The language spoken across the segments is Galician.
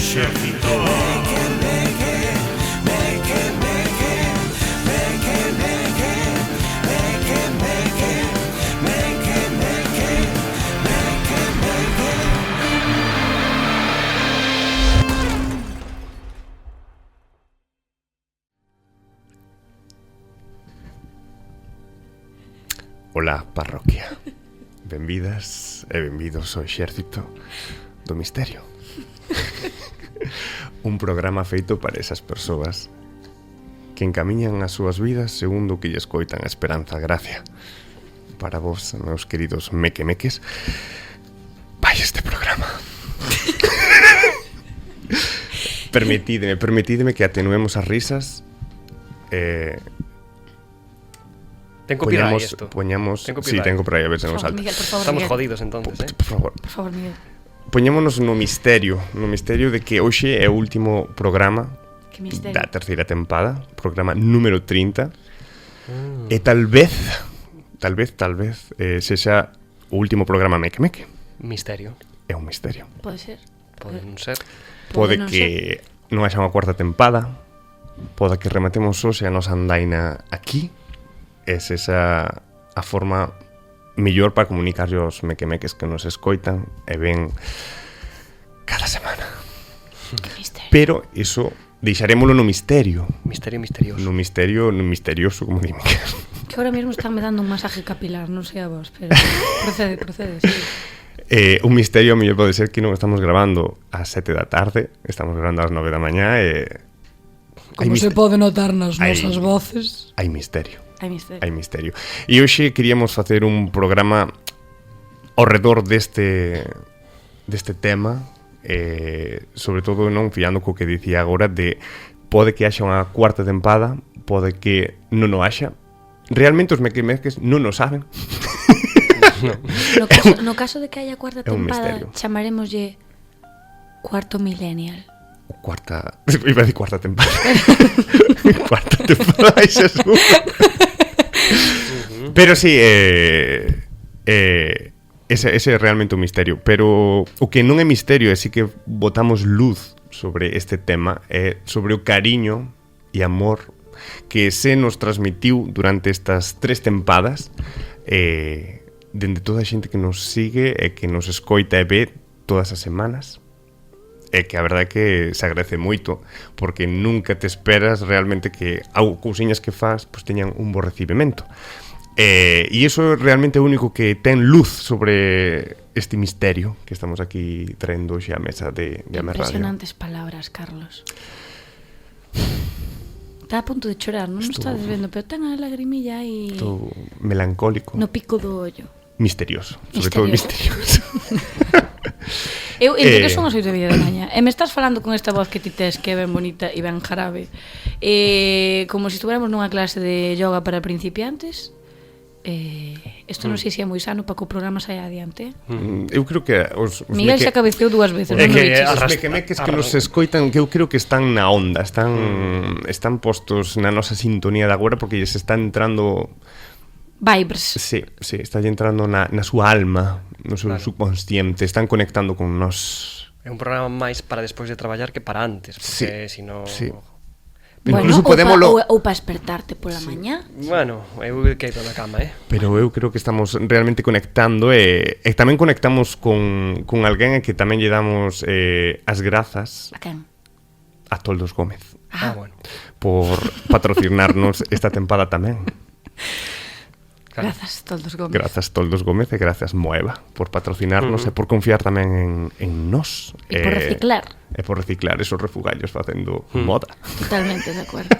exército. Ola, parroquia. Benvidas e benvidos ao exército do misterio. Un programa feito para esas persoas que encamiñan as súas vidas segundo o que lles coitan a esperanza a gracia. Para vos, meus queridos mequemeques, vai este programa. Permitideme que atenuemos as risas. Ten copyright isto. Poñamos... Ten Sí, ten copyright, a ver se non salta. Miguel, por favor, Estamos Miguel. jodidos entonces, Por favor. Por favor, Miguel. Poñémonos no misterio de que hoxe é o último programa Que misterio. da terceira tempada, programa número 30. E tal vez sexa o último programa Meque. Misterio. É un misterio. Pode ser. Pode non ser. Pode non que non haxa unha cuarta tempada, pode que rematemos hoxe a nosa andaina aquí. Es esa a forma mellor para comunicarlle aos mequemeques que nos escoitan e ven cada semana. Que misterio. Pero iso deixarémolo no misterio. Misterio misterioso. No misterioso, como di Miguel. Que ahora mesmo están me dando un masaje capilar, non sei a vos, pero procede, sí. Un misterio mellor pode ser que non estamos grabando ás 7 da tarde, estamos grabando ás 9 da mañá e... Como se pode notar nas Hai- nosas voces. Hai misterio. Hai misterio. Hai misterio. E hoxe queríamos facer un programa ao redor deste tema, sobre todo non fiando co que dicía agora de pode que haxa unha cuarta tempada, pode que non o haxa. Realmente os mequemeques non o saben. No caso de que haya cuarta É un tempada, misterio. chamarémoslle Cuarto Millennial. Iba a decir cuarta tempada. Cuarta tempada, ai, Xesús. Pero sí, ese é realmente un misterio. Pero o que non é misterio é si que botamos luz sobre este tema, é sobre o cariño e amor que se nos transmitiu durante estas 3 tempadas, dende toda a xente que nos sigue e que nos escoita e ve todas as semanas. É que a verdade é que se agradece moito, porque nunca te esperas realmente que cousiñas que faz pues, teñan un bo recibimento. E iso é realmente o único que ten luz sobre este misterio que estamos aquí traendo hoxe á mesa de Ame Radio. Impresionantes palabras, Carlos. Está a punto de chorar, non o estás vendo, pero ten a lagrimilla aí Todo melancólico, no pico do ollo. misterioso, sobre todo misterioso. Eu entre que son as 8:30 da mañá e me estás falando con esta voz que ti tes que é ben bonita e ben jarabe, como se estuviéramos nunha clase de yoga para principiantes. Isto non sei se é moi sano para que o programa saia adiante. Eu creo que os Miguel xa cabeceou 2 veces, É non que me diches. Os mequemeques que nos escoitan, que eu creo que están na onda, están postos na nosa sintonía de agora porque lles está entrando... Vibes. Sí, está entrando na súa alma, no seu subconsciente, están conectando con nós. É un programa máis para despois de traballar que para antes, porque Sí, si no... sí. Pero Bueno, incluso podémolo... ou para despertarte pola mañá. Bueno, eu quedo na cama, Pero eu creo que estamos realmente conectando e tamén conectamos con alguén a que tamén lle damos as grazas A quen? a Toldos Gómez Bueno. por patrocinarnos esta tempada tamén. Claro. Grazas, Toldos Gómez. Grazas Toldos Gómez e grazas Moeva por patrocinarnos e por confiar tamén en nós. E por reciclar. E por reciclar esos refugallos facendo moda. Totalmente de acordo.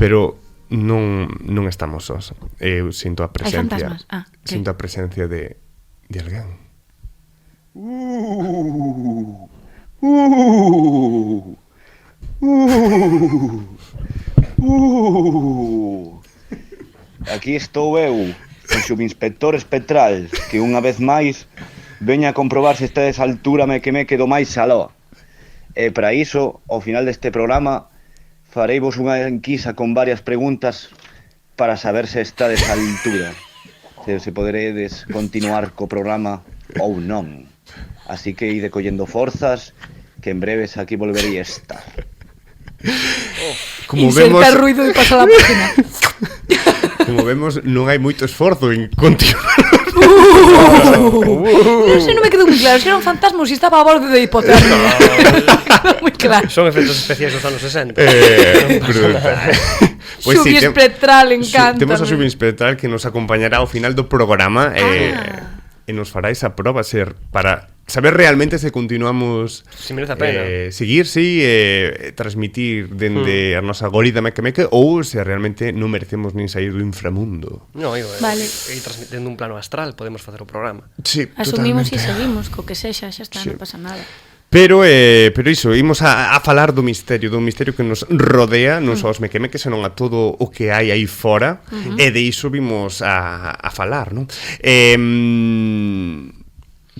Pero non estamos sós. Eu sinto a Hai presencia. fantasmas? Que? Sinto a presencia de alguén. Aquí estou eu, o subinspector espectral, que unha vez máis veña a comprobar se estades a altura me do máis saló. E para iso, ao final deste programa, fareivos unha enquisa con varias preguntas para saber se estades a altura, se poderedes continuar co programa ou non. Así que ide collendo forzas que en breves aquí volvería a estar. Como Inserta vemos, ruido e pasa a la página. como vemos, non hai moito esforzo en continuar. Eso non me quedou moi claro, se era un fantasma ou se estaba a borde de hipotermia. Moi claro. Son efectos especiais dos anos 60. Brutal. Pois sí, Subespectral, encanta. temos a subespectral que nos acompañará ao final do programa e nos fará esa proba para saber realmente se continuamos Si merece a pena. seguir, transmitir dende a nosa gorida meque ou se realmente non merecemos nin sair do inframundo. No, Vale. e transmitendo un plano astral podemos facer o programa. Sí, Asumimos totalmente. e seguimos, co que sexa, xa está, Sí. non pasa nada. Pero iso, imos a falar do misterio que nos rodea, non só os mequemeques, senón a todo o que hai aí fora, e de iso vimos a falar, non?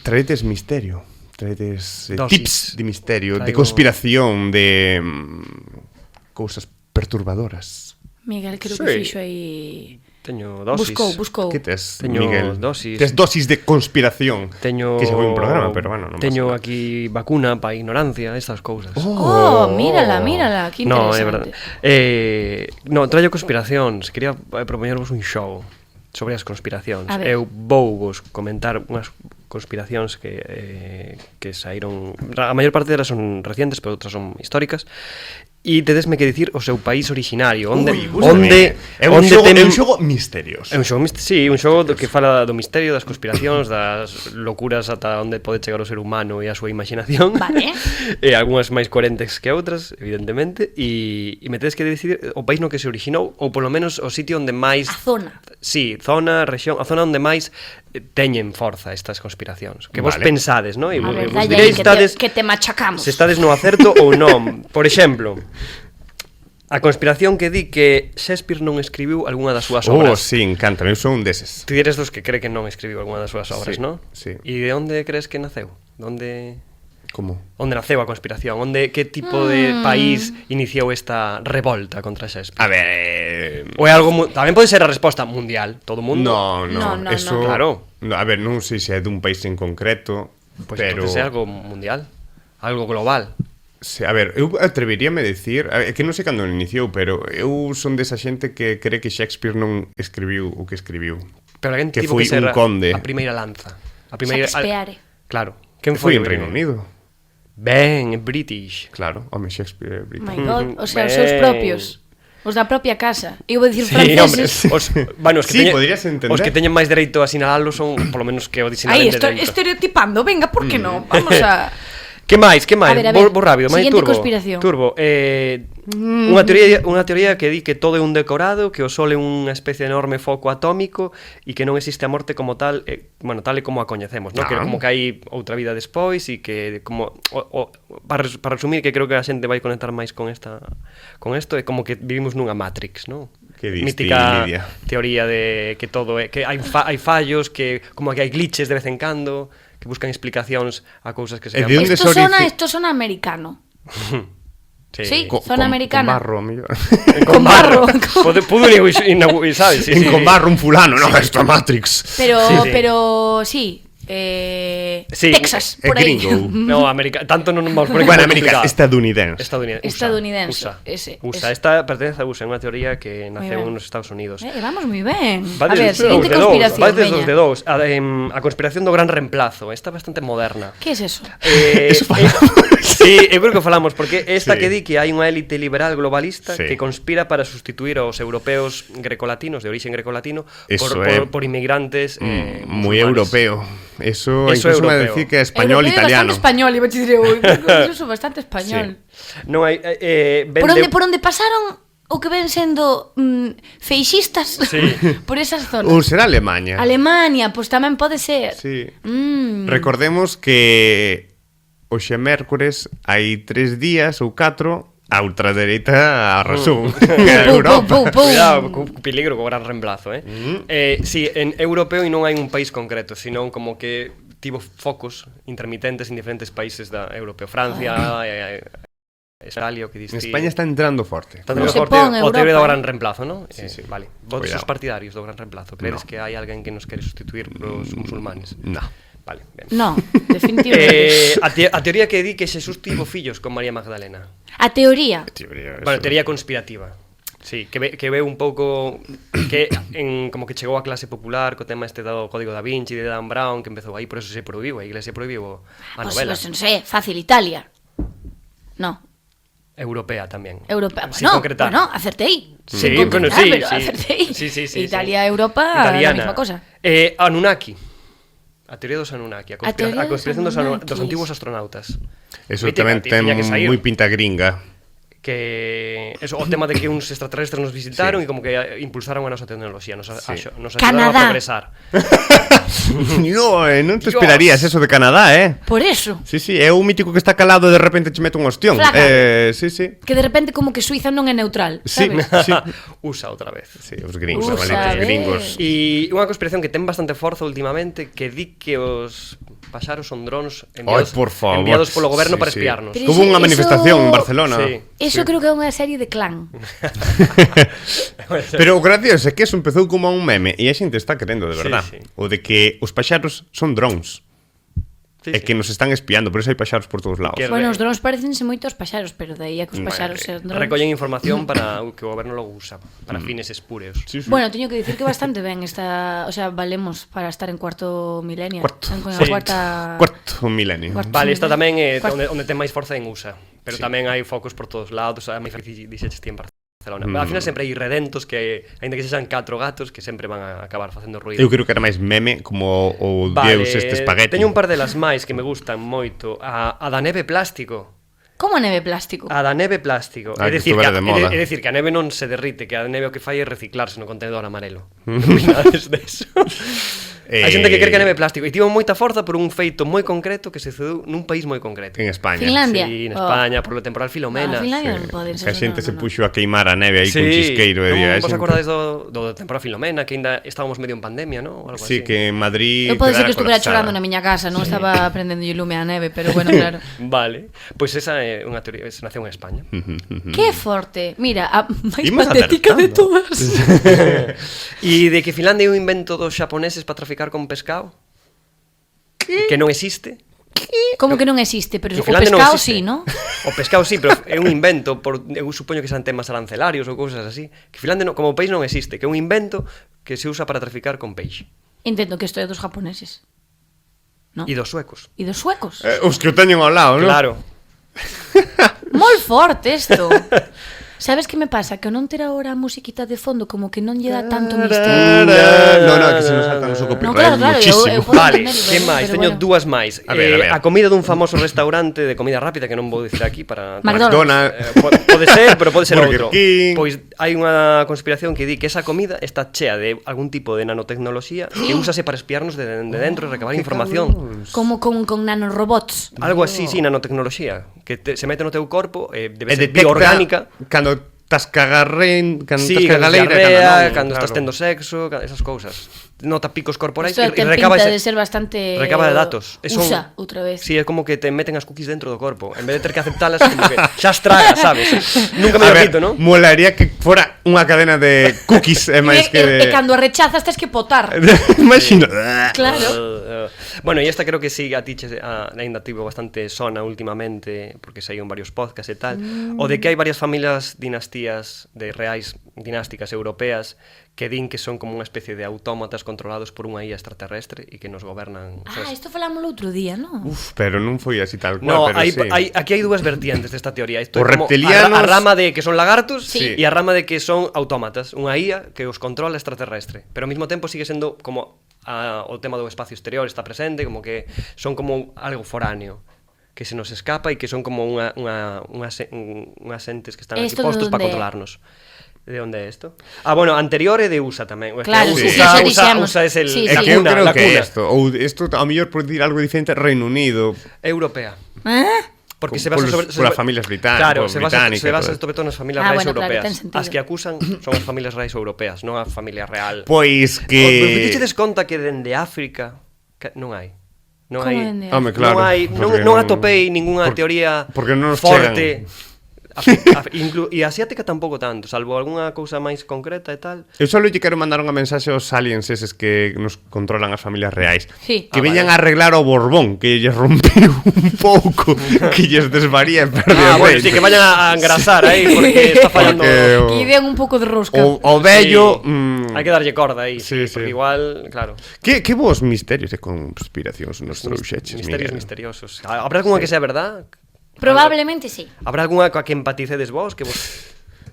Traedes misterio, traedes tips de misterio, de conspiración, de cousas perturbadoras. Miguel, creo Sí. que fixo aí... Teño dosis. Buscou. Que tes, Teño Miguel? dosis. Tes dosis de conspiración. Teño... Que xa foi un programa, pero bueno, non Teño pasa nada. aquí vacuna para ignorancia, estas cousas. Oh, mírala, que No, é interesante. verdade. No, traio conspiracións. Quería propoñervos un show sobre as conspiracións. A ver. Eu vou vos comentar unhas conspiracións que saíron... A maior parte delas son recientes, pero outras son históricas. E tedesme que dicir o seu país originario, onde é un xogo misterioso. É un xogo, sí, un xogo que fala do misterio, das conspiracións, das locuras ata onde pode chegar o ser humano e a súa imaginación. Vale. E algunhas máis coherentes que outras, evidentemente, e me tedes que decidir o país no que se orixinou, ou polo menos o sitio onde máis... A zona. Sí, zona, rexión, a zona onde máis teñen forza estas conspiracións. Que vos Vale. pensades, non? E A ver, vos dalle aí diréis que te machacamos. se estades no acerto ou non. Por exemplo, a conspiración que di que Shakespeare non escribiu algunha das súas obras. Sí, encanta, eu son un deses. Ti eres dos que cree que non escribiu algunha das súas obras, Sí, non? sí. E de onde crees que naceu? Como? Onde naceu a conspiración? Que tipo de país iniciou esta revolta contra Shakespeare? A ver... Ou é algo... Tamén pode ser a resposta mundial, todo o mundo. No, No, eso... no. Claro. No, a ver, non sei se é dun país en concreto, Pois pero... entonces é algo mundial, algo global. A ver, eu atreveríame a decir, é que non sei cando iniciou, pero eu son desa xente que cree que Shakespeare non escribiu o que escribiu. Pero alguén Que tivo foi que ser un conde. a primeira lanza. A primeira... Shakespeare. Claro. Quen Que foi foi en Reino Unido. Ben, en British. Claro, home, Shakespeare é My británico. God, o sea, os Ben. seus propios. Os da propia casa. Eu vou dicir Sí, hombre, franceses. bueno, os que Sí, teñen, podrías entender. os que teñen máis dereito a sinalalo son, polo menos que o sinalen Aí, de dereito. estereotipando, venga, por que non? Vamos a... Que máis? A ver, Vos rápido, máis siguiente turbo. conspiración. Turbo. Unha teoría que di que todo é un decorado, que o sol é unha especie de enorme foco atómico e que non existe a morte como tal, bueno, tal e como a coñecemos, ¿no? Que como que hai outra vida despois e que como para resumir, que creo que a xente vai conectar máis con isto, é como que vivimos nunha Matrix, ¿no? Que diste, Mítica Lidia. teoría de que todo é que hai fallos, que como que hai glitches de vez en cando, que buscan explicacións a cousas que se E de onde Esto sona americano. Sí. Zona americana. Con barro, mellor. Con barro. Pudo sabes? Sí, En sí. con barro un fulano, no, esto é Matrix. Pero sí. Sí, Texas, é por aí. gringo. No, tanto non vamos por aí. Bueno, como América, complicado. estadounidense. Estadounidense, USA. ese. Esta pertence a USA, é unha teoría que naceu ben. nos Estados Unidos. Vamos moi ben. A Vades ver, siguiente dos conspiración, Vades dos veña. de dous. A conspiración do gran reemplazo. Esta é bastante moderna. Que es eso? Sí, eu creo que falamos, porque esta Sí. que di que hai unha élite liberal globalista Sí. que conspira para sustituir aos europeos grecolatinos, de origen grecolatino, Eso é. por inmigrantes Muy musulmanes. europeo. Eso Eso incluso me europeo. decir que é español Europeo italiano. Bastante español, iba a decir, incluso bastante español. Non hai Por onde pasaron o que ven sendo feixistas Sí. por esas zonas. Ou será Alemania. Alemania, pois tamén pode ser. Sí. Mm. Recordemos que hoxe mércores hai 3 días ou 4 a ultradereita arrasou en Europa. Cuidado, co peligro, co gran reemplazo, sí, en europeo e non hai un país concreto, senón como que tivo focos intermitentes en diferentes países da europeo. Francia, Australia, o que En diste. España está entrando forte. Está Como entrando se forte pon o teoría do Europa, gran reemplazo, ¿no? Sí. Vale. Vos Cuidado. os partidarios do gran reemplazo. Credes que hai alguén que nos quere sustituir pros musulmanes? No. Vale, ben. Non, definitivamente. A teoría que di que Xesús tivo fillos con María Magdalena. A teoría. Bueno, teoría conspirativa. Sí, que veu un pouco que como que chegou a clase popular co tema este do Código da Vinci de Dan Brown, que empezou aí, por eso se prohibiu, a Iglesia prohibiu a novela. Pues non sei, fácil, Italia. No. Europea tamén. Europea. Sin Bueno, concretar. bueno, acertei. Sí, Sin bueno, concretar, sí, pero sí. acertei. Sí, Italia, Europa, italiana. a mesma cosa. Anunnaki. A teoría dos Anunnaki, a teoría dos conspiración dos Anunnakis. antigos astronautas. Eso Mítica, tamén ten tiña que saír. moi pinta gringa. Que eso, o tema de que uns extraterrestres nos visitaron Sí. e como que impulsaron a nosa tecnoloxía, nos axudaron a Canadá. progresar. No, non te Dios. esperarías eso de Canadá, eh? Por eso. Sí, sí, é un mítico que está calado e de repente che mete un ostión. Flaca. Sí, sí. Que de repente como que Suiza non é neutral, Sí, sabes? sí. Usa outra vez. Sí, os gringos, Usa, os malditos ves. gringos. E unha conspiración que ten bastante forza últimamente que di que os paxaros son drones enviados, Ai, por favor. enviados polo goberno Sí, para sí. espiarnos. Pero Hubo unha eso- manifestación en Barcelona. Sí. Eso creo que é unha serie de clan. Pero o gracioso é que eso empezou como un meme e a xente está querendo de verdad. Sí, sí. O de que os paxaros son drones. Sí, E que nos están espiando, por eso hai paxaros por todos lados. Que- Bueno, os drones parecense moito aos paxaros, pero de aí a que os paxaros sean drones. Recollen información para que o goberno logo usa para fines espúreos. Sí, sí. Bueno, teño que dicir que bastante ben esta, o sea, valemos para estar en cuarto milenio. Cuarto. En Sí. Cuarto milenio. Cuarto. Vale, esta tamén é Cuarto. onde ten máis forza en USA, pero Sí. tamén hai focos por todos lados, a máis dixeches ti en Barcelona. Al final sempre hai redentos que, aínda que sexan 4 gatos, que sempre van a acabar facendo ruido. Eu creo que era máis meme como o Deus este espagueti. Teño un par delas máis que me gustan moito. A da neve plástico. Como neve plástico? A da neve plástico. Ah, É que dicir, estuvera de moda. é dicir, que a neve non se derrite, que a neve o que fai é reciclarse no contenedor amarelo. Que opinades deso? Hai xente que cree que a neve é plástico e tivo moita forza por un feito moi concreto que se sucedeu nun país moi concreto. En España. Finlandia. Sí, en Oh. España, por lo temporal Filomena. Ah, Finlandia Sí. non poden Que ser. a xente se no. puxo a queimar a neve aí Sí, con chisqueiro e non día. vos acordades do temporal Filomena, que ainda estábamos medio en pandemia, ¿no? O algo Sí, así. que en Madrid Eu pode ser quedara que estuvera colapsada. chorando na miña casa, non estaba prendendo lume á neve, pero bueno, claro. Vale, pois esa é unha teoría, esa nación en España. Que forte. Mira, a máis Imos patética de acertando. todas. E de que Finlandia é un invento dos xaponeses para traficar con pescado? Que non existe? Como que non existe, pero Que o Finlandia non pescado existe. sí, ¿no? O pescado sí, pero é un invento por, eu supoño que sean temas arancelarios ou cousas así. Que Finlandia como país non existe, que é un invento que se usa para traficar con peixe. Entendo que isto é dos japoneses. No? E dos suecos. E dos suecos. Os que o teñen ao lado, non? Claro. Moi forte isto. Sabes que me pasa? Que non ter agora a musiquita de fondo como que non lle dá tanto misterio. No, no, que se nos saltan os No, copyright claro, muchísimo. eu podo Vale, entenderlo, que máis? pero Teño bueno. dúas máis. A ver. A comida dun famoso restaurante de comida rápida que non vou dicir aquí para... McDonald's. Pode ser, pero pode ser Burger outro. King. Pois hai unha conspiración que di que esa comida está chea de algún tipo de nanotecnoloxía que úsase para espiarnos de dentro e recabar información. Como con nanorobots. Algo así, sí, nanotecnoloxía, que se mete no teu corpo, debe E ser detecta bioorgánica. cando estás cagaleira, Sí, cando diarrea, cando estás tendo sexo, esas cousas. Nota picos corporais Isto ten recaba pinta ese- de ser bastante... recaba de datos. Usa, outra vez. Sí, é como que te meten as cookies dentro do corpo. En vez de ter que aceptalas, como que xa as tragas, sabes? Nunca me A ver, repito, ¿no? molaría que fora unha cadena de cookies e máis que de... E cando a rechazas tes que potar. Imagino. Claro. Bueno, e esta creo que sí, a ti ainda tivo bastante sona últimamente, porque saíron varios podcasts e tal, o de que hai varias familias dinastías de reais dinásticas europeas que din que son como unha especie de autómatas controlados por unha IA extraterrestre e que nos gobernan. Ah, isto falámoslo outro día, non? Uf, pero non foi así tal cual, No, pero sí. aquí hai dúas vertientes desta teoría. Isto Os é como reptilianos- a rama de que son lagartos Sí. e a rama de que son autómatas. Unha IA que os controla extraterrestre. Pero ao mesmo tempo sigue sendo como o tema do espacio exterior está presente, como que son como algo foráneo que se nos escapa e que son como unhas entes que están aquí Esto de postos para onde é? controlarnos. De onde é isto? Ah, bueno, anterior é de USA tamén. É que Claro, sí, sí, USA, eso dixemos. USA es el, Sí, É la que eu cuna, creo la que cuna. isto, ou isto a mellor por dir algo diferente, Reino Unido, Europea. ¿Eh? Porque se basa sobre polas familias británicas, claro, se basa británicas, sobre todo nas familias Ah, reais bueno, claro, europeas. ten sentido. As que acusan son as familias reais europeas, non a familia real. pois Vos que... dixedes conta que dende África non hai. Como dende Non Home, claro, hai, porque non atopei ningunha porque teoría non nos forte. E asiática tampouco tanto, salvo algunha cousa máis concreta e tal. Eu só lle quero mandar unha mensaxe aos aliens eses que nos controlan as familias reais. Sí. Que veñan a arreglar o Borbón, que lles rompiu un pouco, que lles desvaría e perde o Bueno, sí, que vayan a engrasar aí, porque está fallando. Porque Que den un pouco de rosca. o vello... Hai que darlle corda aí, Sí, sí, porque sí. igual, claro. Que vos misterios e conspiracións nos trouxeches, Misterios Miguel? misteriosos. Habrá algunha que sea verdad? Probablemente sí. Habrá algunha coa que empaticedes vos? Que vos...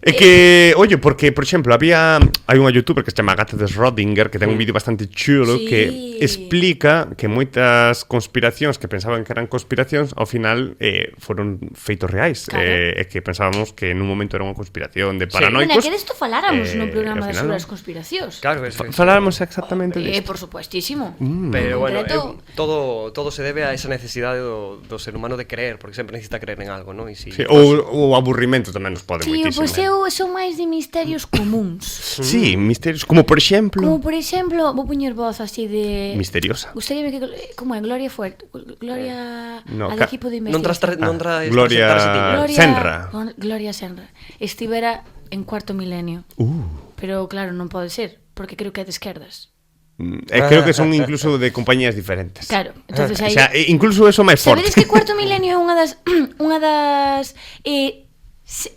É que, oye, porque, por exemplo, hai unha youtuber que se chama Agatha de Schrödinger que ten un vídeo bastante chulo Sí. que explica que moitas conspiracións que pensaban que eran conspiracións ao final foron feitos reais. Claro. E que pensábamos que en un momento era unha conspiración de Bueno, paranoicos. que desto faláramos no programa ao das final sobre as conspiracións. Claro, eso. Faláramos exactamente disto. Por supuestísimo. Pero bueno, Concreto- todo se debe a esa necesidade do ser humano de creer, porque sempre necesita creer en algo, ¿no? E si, Sí, o aburrimento tamén nos pode Tío, moitísimo. pois eu son máis de misterios comuns. Sí, misterios, como por exemplo... Como por exemplo, vou poñer voz así de... Misteriosa. Gustaríame que... Como é? Gloria Fuerte. Gloria... No, a do equipo de non investigación. Gloria- Gloria Senra. Gloria Senra. Estivera en cuarto milenio. Pero claro, non pode ser, porque creo que é de esquerdas. Creo que son incluso de compañías diferentes. Claro, entonces O aí... sea, incluso eso máis forte. Sabedes que Cuarto Milenio é unha das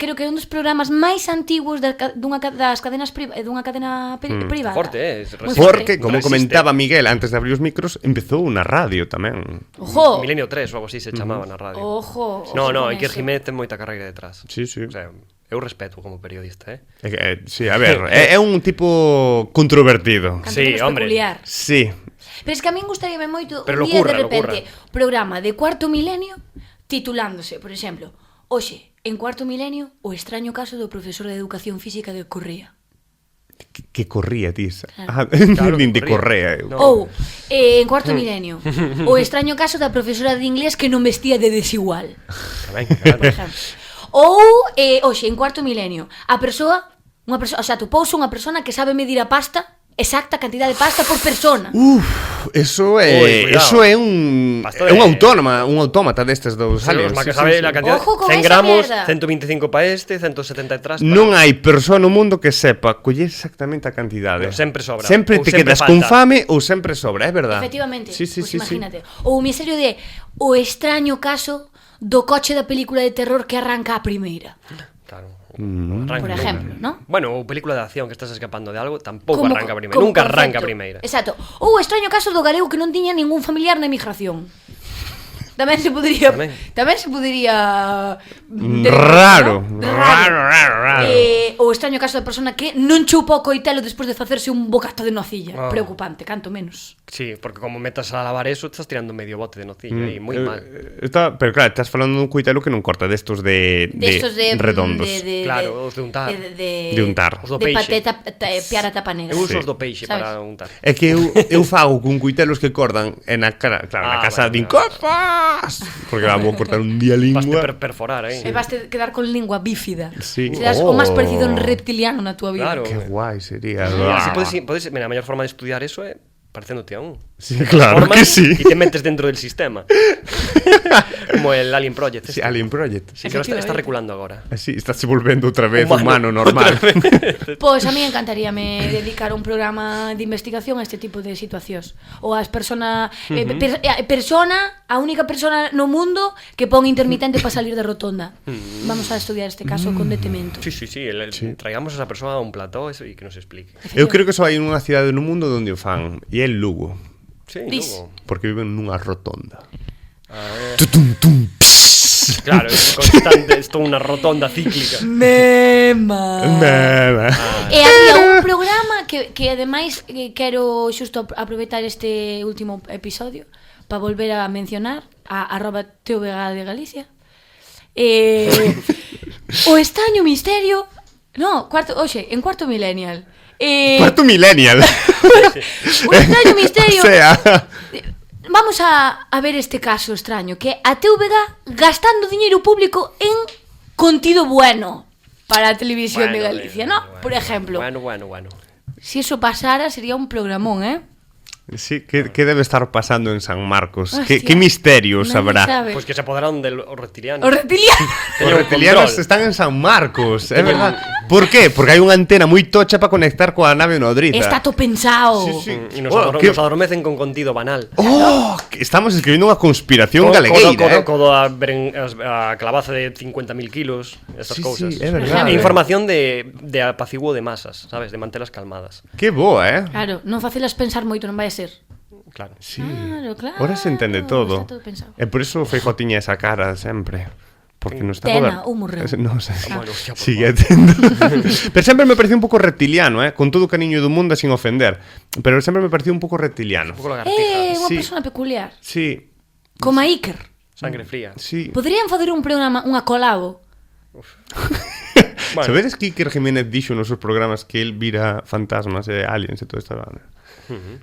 creo que é un dos programas máis antiguos dunha das cadenas dunha cadena privada. Forte, Moi Porque, forte. como Resiste. comentaba Miguel antes de abrir os micros, empezou na radio tamén. Ojo. Milenio 3 ou algo así se chamaba na radio. Ojo. No, con Iker eso. Jiménez ten moita carreira detrás. Sí, sí. O sea, eu respeto como periodista, Sí, a ver, é un tipo controvertido. Cando Sí, menos hombre. peculiar. Sí. Pero es que a min gustaríame moito Pero un día locurra, de repente locurra. programa de Cuarto Milenio titulándose, por exemplo, hoxe, en Cuarto Milenio, o extraño caso do profesor de Educación Física de Correa. Que corría, tis. Claro. Nin de corría. correa. No. Ou, en Cuarto Milenio, o extraño caso da profesora de inglés que non vestía de desigual. Tamén, Por claro. exemplo. Ou, hoxe, en Cuarto Milenio, o sea, topouse unha persona que sabe medir a pasta, exacta cantidad de pasta por persona. Eso Ui, cuidado. eso é un Pastor é un de- autómata destes dos Sí, aliens. os que sabe la cantidad. Ojo con 100 esa gramos, mierda. 125 para este, 173 para... Non hai persoa no mundo que sepa coller exactamente a cantidade. No, sempre sobra. Sempre Ou te sempre quedas con falta. fame ou sempre sobra, é verdad. Efectivamente, Sí, sí, pues sí, sí. imagínate. Ou o misterio de o extraño caso do coche da película de terror que arranca a primeira. Claro. Mm. Por ejemplo, ¿no? Bueno, ou película de acción que estás escapando de algo, tampouco arranca a primeira. Nunca arranca a concepto. primeira. Exacto. Ou o extraño caso do galego que non tiña ningún familiar na emigración. Tamén se podería Raro. ¿no? Raro. O extraño caso da persona que non chupa o coitelo despois de facerse un bocato de nocilla. Oh. Preocupante, canto menos. Sí, porque como metas a lavar eso, estás tirando medio bote de nocilla aí, moi mal. Pero claro, estás falando dun cuitelo que non corta destos de redondos. Claro, os de untar. De untar. Os do de peixe. pateta piara tapa negra. Eu uso Sí. os do peixe Sabes? para untar. É que eu fago con cuitelos que cortan en a cara, claro, na casa vale, din copas, porque vou cortar un día Vaste lingua. perforar aí. E vaste quedar con lingua bífida. Sí. Serás o máis parecido a un reptiliano na túa vida. Claro. Que guai sería. Así podes, mira, a mellor forma de estudiar eso é parecéndote a un. Sí, claro que sí. Y te metes dentro del sistema. Como el Alien Project. Sí, Alien Project. Sí, que está reculando agora. Así, estás volvendo outra vez humano normal. Pois a mí encantaríame dedicar un programa de investigación a este tipo de situacións. Ou as persona a única persona no mundo que pon intermitente para salir da rotonda. Vamos a estudiar este caso con detemento. Sí. Traigamos a esa persona a un plató eso, y que nos explique. Eu creo que só hai unha cidade no mundo onde o fan, e é Lugo, Sí, Dis. luego. porque viven nunha rotonda. Tutum, tum, pss. Claro, es constante, es toda una rotonda cíclica. Mema. Nada. E había un programa que ademais quero xusto aproveitar este último episodio para volver a mencionar a @tvg de Galicia. O extraño misterio. No, en cuarto millennial. Cuarto millennial. O extraño misterio. O sea, Vamos a ver este caso extraño, que a TVG gastando diñeiro público en contido bueno para a televisión de Galicia, ¿no? Por ejemplo. Bueno. Si eso pasara sería un programón, ¿eh? Sí, ¿qué debe estar pasando en San Marcos? Hostia, ¿Qué misterios nadie habrá? sabe. Pois que se apoderaron de los reptilianos. Os reptilianos. Os reptilianos están en San Marcos, é verdad. Por qué? Porque hai unha antena moi tocha para conectar coa nave nodriza. Está todo pensado. Sí, sí. E nos, Oh, nos adormecen con contido banal. Oh, que estamos escribindo unha conspiración galegueira, Codo a clavaza de 50.000 kilos, estas Sí, cousas. sí, é verdade. Información de apaciguo de masas, sabes? De mantelas calmadas. Que boa, Claro, non facelas pensar moito, non vai a ser. Claro. Sí. Claro. Ahora se entende todo. Está todo pensado. E por eso Feijóo tiña esa cara sempre. Porque non está Tena, ou morreu. Non sei. Bueno, hostia, por Sigue tendo. Pero sempre me pareció un pouco reptiliano, con todo o cariño do mundo sin ofender. Pero sempre me pareció un pouco reptiliano. Un pouco lagartija. Unha Sí. persona peculiar. Sí, Como a Iker. Sangre fría. sí. Poderían facer un programa, unha colabo. Bueno. Sabedes que Iker Jiménez dixo nos seus programas que el vira fantasmas e aliens e todo esta banda?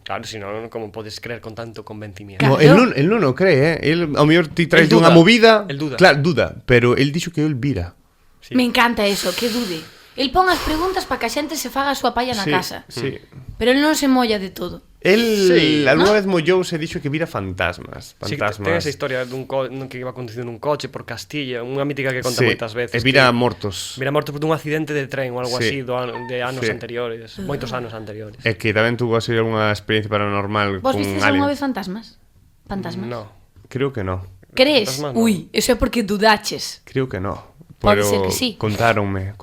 Claro, si non, como podes creer con tanto convencimiento? Claro. El non o cree, El, ao mellor ti traes El duda. unha movida. El duda. Claro, duda. Pero el dixo que el vira. Sí. Me encanta eso, que dude. El pon as preguntas para que a xente se faga a súa palla na Sí, casa. sí. Pero el non se molla de todo. El Sí, alguna vez mollouse e dixo que vira fantasmas. Sí, Fantasmas. ten esa historia dun que iba conducindo nun coche por Castilla, unha mítica que conta Sí, moitas veces. e vira que mortos. Vira mortos por un accidente de tren ou algo Sí. así de anos Sí. anteriores, moitos anos anteriores. É que tamén tuvo así algunha experiencia paranormal Vos con vistes alien. algunha vez fantasmas? Fantasmas? No. Creo que no. Crees? Fantasmas no. Ui, eso é porque dudaches. Creo que no. Pode Pero ser que sí. contáronme.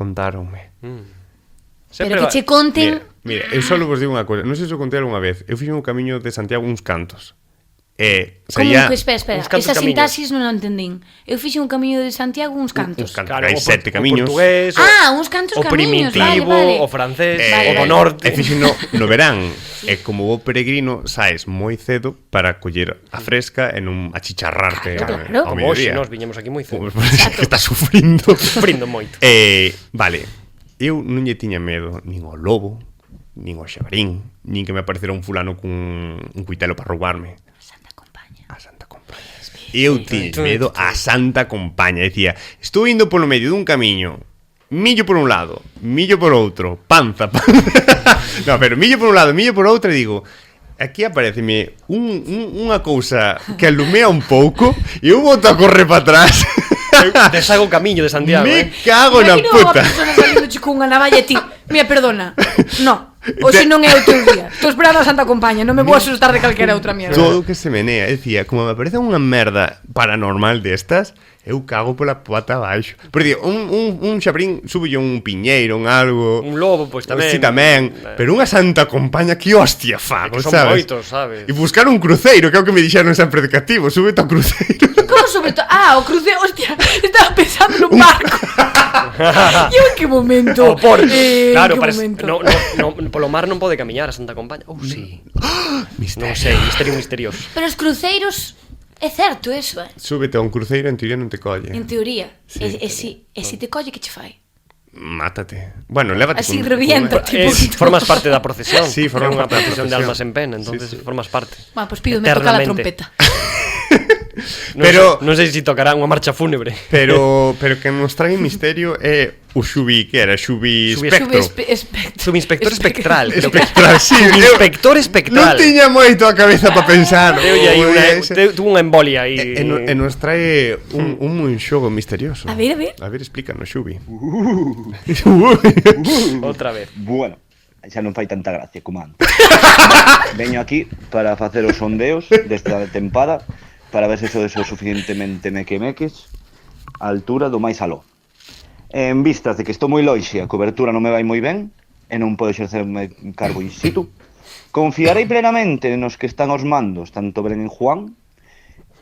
Pero que che conten... Mira, eu só vos digo unha coisa. Non sei se o contei algunha vez. Eu fixen o camiño de Santiago uns cantos. Como saía que, espera, uns cantos esa camiños. sintaxis non a entendín. Eu fixe un camiño de Santiago uns cantos. uns cantos. Claro, Hai o 7 o camiños. portugués, Uns cantos o camiños, primitivo, vale. o francés, Vale, o do vale. norte. E fixen no verán. E como vou peregrino, saes moi cedo para coller a fresca e non achicharrarte Claro, ao claro. Como hoxe, mediodía. nos viñemos aquí moi cedo. Que está sufrindo. Sufrindo moito. Vale, eu non lle tiña medo nin ao lobo, nin ao xabarín, nin que me aparecera un fulano cun un cuitelo para roubarme. Santa compañía. A Santa Compaña. Eu tiña medo a Santa Compaña. Decía, estou indo polo medio dun camiño, millo por un lado, millo por outro, panza. No, pero millo por un lado, millo por outro, e digo, aquí apareceme unha cousa que alumea un pouco e eu boto a correr para atrás. Deshago o camiño de Santiago, Me cago na Imagino puta. unha persona salindo cunha navalla e ti, mira, perdona. No, hoxe non é o teu día. Estou esperando a Santa Compaña, non me vou asustar de calquera outra mierda. Todo o que se menea. Decía, como me aparece unha merda paranormal destas, eu cago pola pata abaixo. Pero digo, un xabrín sube un piñeiro, un algo. Un lobo, pois tamén. Sí, tamén. Pero unha Santa Compaña, que hostia fago, Que son sabes? moitos, sabes? E buscar un cruceiro, que é o que me dixeron sempre de cativo. Súbete ao cruceiro. Como sobre todo? O cruce, hostia, estaba pensando nun barco. E eu en que momento? O por, claro, en que parece, momento? no, polo mar non pode camiñar a Santa Compaña. Sí. Misterio. Non sei, misterio misterioso. Pero os cruceiros, é certo eso, Súbete a un cruceiro, en teoría non te colle. En teoría. Sí, E si te colle, que che fai? Mátate. Bueno, lévate Así con- revienta, con- tipo. Formas parte da procesión. Sí, formas É unha parte da procesión de procesión. almas en pena, entonces Sí, sí. formas parte. Bueno, pues pido, me toca la Eternamente. trompeta. Pero- non sei se tocará unha marcha fúnebre. Pero que nos trae misterio é o Xubi, que era? Xubi Xubi Espectro. Espectro. Subinspector espectral. Espectral, sí. Subinspector Non espectral. tiña moito a cabeza para pensar. Tuvo unha embolia aí. E nos trae un xogo misterioso. A ver. A ver, explícanos, Xubi. Outra vez. Bueno, xa non fai tanta gracia como antes. Veño aquí para facer os sondeos desta tempada para ver se sodes o suficientemente mequemeques a altura do máis aló. En vistas de que estou moi lonxe, a cobertura non me vai moi ben e non podo exercerme cargo in situ, confiarei plenamente nos que están aos mandos, tanto Belén e Juan,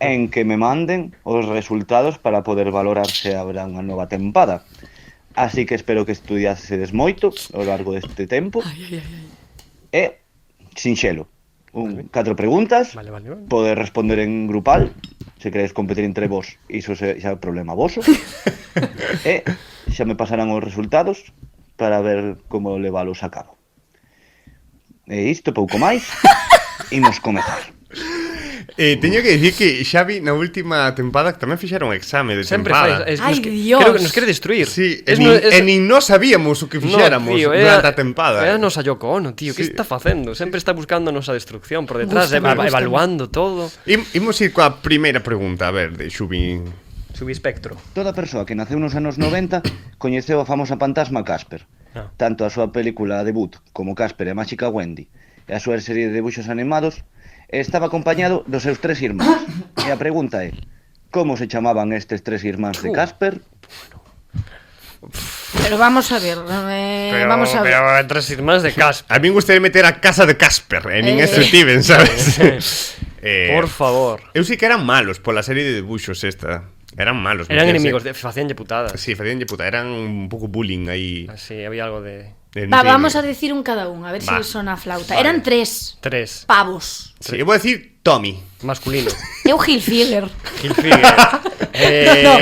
en que me manden os resultados para poder valorar se habrá unha nova tempada. Así que espero que estudiasedes moito ao largo deste tempo. E, sinxelo, 4 preguntas, Vale. poder responder en grupal, se queredes competir entre vos, iso xa é problema voso. E xa me pasarán os resultados para ver como levalos a cabo. E isto, pouco máis, imos comezar. Teño que dicir que Xavi na última tempada tamén fixeron exame de Sempre tempada. fai, Ai, creo que Dios. nos quere destruir. Sí, e nin nós sabíamos o que fixéramos durante a tempada. Era nosa Yoko Ono, tío, que Sí. está facendo? Sempre está buscando a nosa destrucción por detrás, Gústame. evaluando todo. Imos ir coa primeira pregunta, a ver, de Xubi. Subispectro. Toda persoa que naceu nos anos 90 coñeceu a famosa fantasma Casper. Tanto a súa película debut como Casper e a Máxica Wendy e a súa serie de debuxos animados estaba acompañado dos seus 3 irmáns. E a pregunta é: como se chamaban estes 3 irmáns de Casper? Pero vamos a ver, vamos a ver. Pero tres irmáns de Casper. A mí me gustaría meter a casa de Casper en Steven, sabes? Por favor. Eu sí que eran malos pola serie de debuxos esta. Eran malos. Eran metíanse- enemigos, facíanlle putadas. Sí, facíanlle puta, eran un pouco bullying aí. Sí, había algo de... Vamos a decir un cada un, a ver Va. si sona a flauta. Vale. Eran 3 Tres. pavos. Sí, eu vou decir Tommy. Masculino. Eu Hilfiger. Hilfiger. No,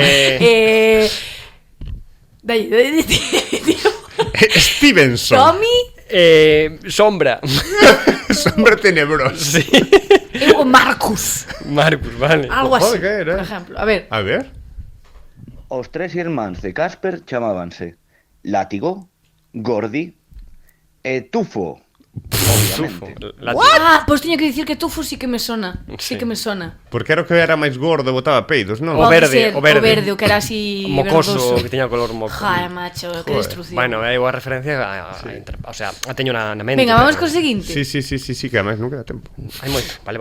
dai, tío. Stevenson. Tommy, Sombra. Sombra tenebrosa. Sí. eu Marcus. Marcus, vale. Algo así, Joder, que era. por ejemplo. A ver. A ver. Os 3 irmáns de Casper chamábanse Látigo, Gordi e Tufo. Obviamente. Ah, pois teño que dicir que Tufo sí que me sona. Sí Sí. que me sona. Porque era o que era máis gordo e botaba peidos, non? O Pode verde, ser, o verde. o que era así Mocoso, verdoso. que tiña color moco. Jai, macho, que destrucción. Bueno, é a referencia o sea, a teño na mente. Venga, vamos pero- co seguinte. Sí, que además non queda tempo. Hai moito. Vale.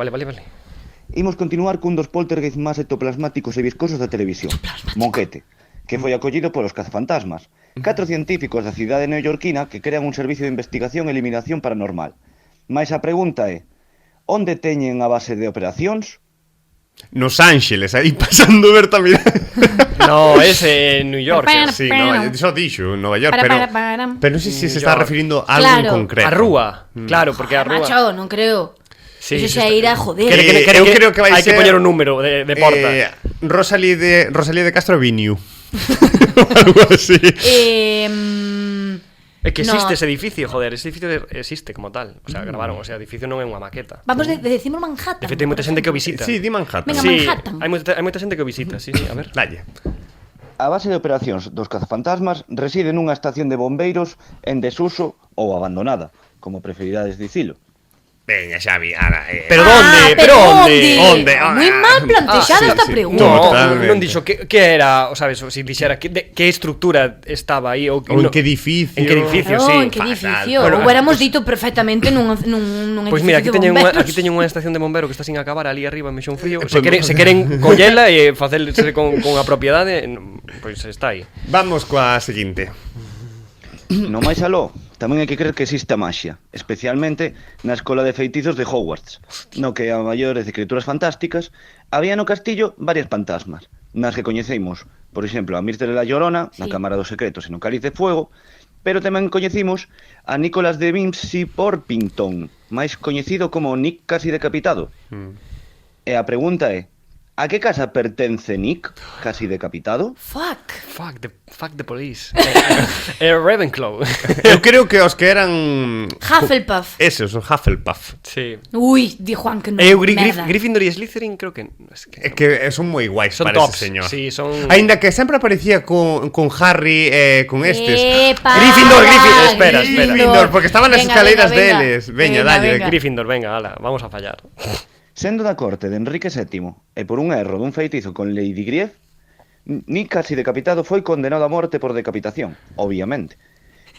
Imos continuar cun dos poltergeist máis ectoplasmáticos e viscosos da televisión, Monquete, que foi acollido polos cazafantasmas, 4 científicos da cidade neoyorquina que crean un servicio de investigación e eliminación paranormal. Mais a pregunta é: onde teñen a base de operacións? Nos Ángeles, aí pasando ver tamén. No, ese en New York. Sí, no, eso dixo, Nova York, Para. pero non sei se se está York. refirindo a algo en Claro. concreto. A Rúa. Claro, porque a Rúa... Macho, non creo. Sí, Eso sí xa está- irá a joder. Eu creo que vai hai ser- que poñer un número de porta. Rosalía de Castro Avenue. Algo así. É que existe no. ese edificio, joder, ese edificio existe como tal. O sea, grabaron, o sea, o edificio non é unha maqueta. Vamos de decimos Manhattan. De feito, hai moita xente que o visita. Sí, di Manhattan. Venga, Sí, Manhattan. hai moita xente que o visita, sí, a ver. Dalle. A base de operacións dos cazafantasmas reside nunha estación de bombeiros en desuso ou abandonada, como preferirades dicilo. Veña, Xavi, ara. Pero onde? Pero onde? Onde? Moi mal plantexada sí, esta sí. pregunta. No, Totalmente. non dixo que era, o sabes, o si dixera que estructura estaba aí ou Ou en que edificio. En que edificio, No, sí. en que fatal. edificio. Bueno, Ou éramos dito perfectamente nun Pois mira, aquí edificio de teñen bombeiros. unha estación de bombero que está sin acabar ali arriba, me xo un frío. Se queren collela e facerse con a propiedade, pois está aí. Vamos coa seguinte. No máis aló, tamén hai que crer que existe a maxia, especialmente na escola de feitizos de Hogwarts, no que a maiores de criaturas fantásticas había no castillo varias fantasmas, nas que coñecemos, por exemplo, a Myrtle la Llorona, na Sí. Cámara dos Secretos e no Cáliz de Fuego, pero tamén coñecimos a Nicholas de Vinci Porpington, máis coñecido como Nick casi decapitado. E a pregunta é: a que casa pertence Nick casi decapitado? Fuck. Fuck the police. Ravenclaw. Eu creo que os que eran Hufflepuff. esos, os Hufflepuff. Sí. Ui, di Juan que non. Eu merda. Gryffindor e Slytherin creo que É que son moi guais Son para tops, ese señor. sí, son- Aínda que sempre aparecía con Harry con estes. Epa, Gryffindor. Espera. Gryffindor, porque estaban nas Venga, escaleiras venga, deles. Veña, dalle. venga. Gryffindor, venga, ala, vamos a fallar. Sendo da corte de Enrique VII e por un erro dun feitizo con Lady Grief, Nick casi decapitado foi condenado a morte por decapitación, obviamente.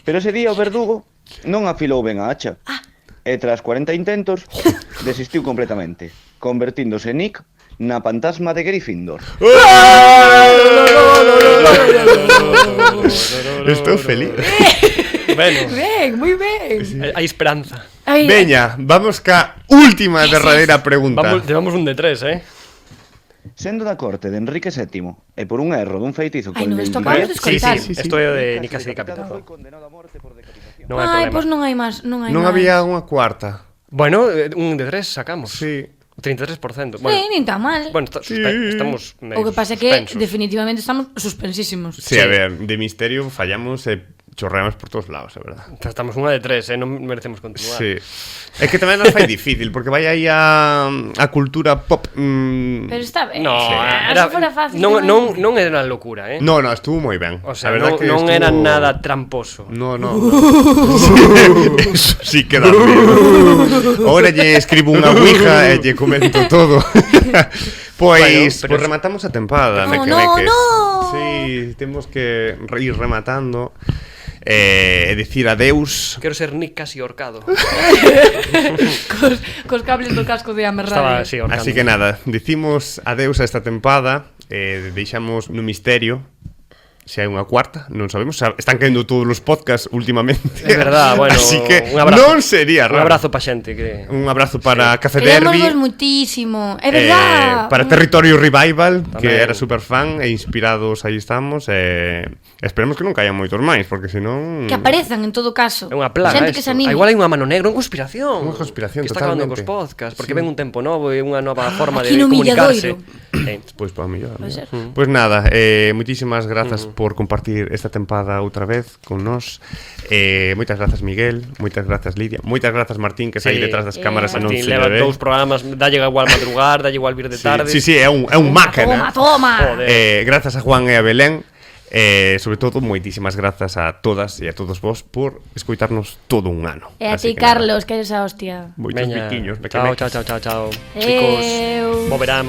Pero ese día o verdugo non afilou ben a hacha. E tras 40 intentos, desistiu completamente, convertíndose Nick na fantasma de Gryffindor. Estou feliz. Bueno, Ben, moi ben. hai esperanza. Ai, Veña, vamos ca última e derradeira pregunta. Llevamos un de 3, Sendo da corte de Enrique VII e por un erro dun feitizo Ai, con non, Lady isto acabamos de Grief, escoitar. sí. Esto é de Nick Nick casi decapitado foi decapitado. condenado a morte por decapitación. Non hai Ai, problema. pois non hai máis, non hai Non máis. había unha cuarta. Bueno, un de 3 sacamos. Sí. 33%. Sí, nin tan mal. Bueno, estamos O que pasa é que definitivamente estamos suspensísimos. Sí, a ver, de misterio fallamos chorreamos por todos lados, é verdad. Estamos unha de tres, non merecemos continuar. Sí. É que tamén nos fai difícil, porque vai aí a cultura pop. Pero está ben. No, Sí. era, Se fora fácil. non era locura, No, estuvo moi ben. O sea, A verdad que non estuvo... era nada tramposo. No. Eso sí que dá miedo. Ahora lle escribo unha ouija e lle comento todo. Pois, Bueno, pero rematamos a tempada, No, mequemeques. no. Sí, temos que ir rematando e dicir adeus. Quero ser Nick casi horcado. Cos cables do casco de Amer Estaba Radio. así horcando. Así que nada, dicimos adeus a esta tempada, deixamos no misterio se hai unha cuarta, non sabemos. Están caendo todos os podcasts últimamente. É verdad, bueno, así que un abrazo. non sería raro. Un abrazo pa xente que... Un abrazo para Café Queremos Derby, vos muitísimo. É verdad. para Territorio Revival, que Tamén. era super fan e inspirados aí estamos. Esperemos que non caian moitos máis, porque senón Que aparezan en todo caso. É unha plaga Xente que se isto. anime. Igual hai unha mano negra, unha conspiración. Unha conspiración, que está acabando totalmente. cos podcasts, porque ven un tempo novo e unha nova forma Aquí de no comunicarse. Pois para mellor. Pode ser. Pois nada, moitísimas grazas por compartir esta tempada outra vez con nós. Moitas grazas Miguel, moitas grazas Lidia, moitas grazas Martín, que sai Sí. detrás das cámaras e non Martín se leva le ve. 2 programas, dalle igual madrugar, dalle igual vir de tarde. Sí, é un máquina. Toma. Joder. Grazas a Juan e a Belén. Sobre todo, moitísimas grazas a todas e a todos vos por escoitarnos todo un ano. E a Así ti, que nada, Carlos, que eres a hostia. moitos Veña. biquiños. Chao, chao, chao, chao, chao. Eu. Chicos, bo verán.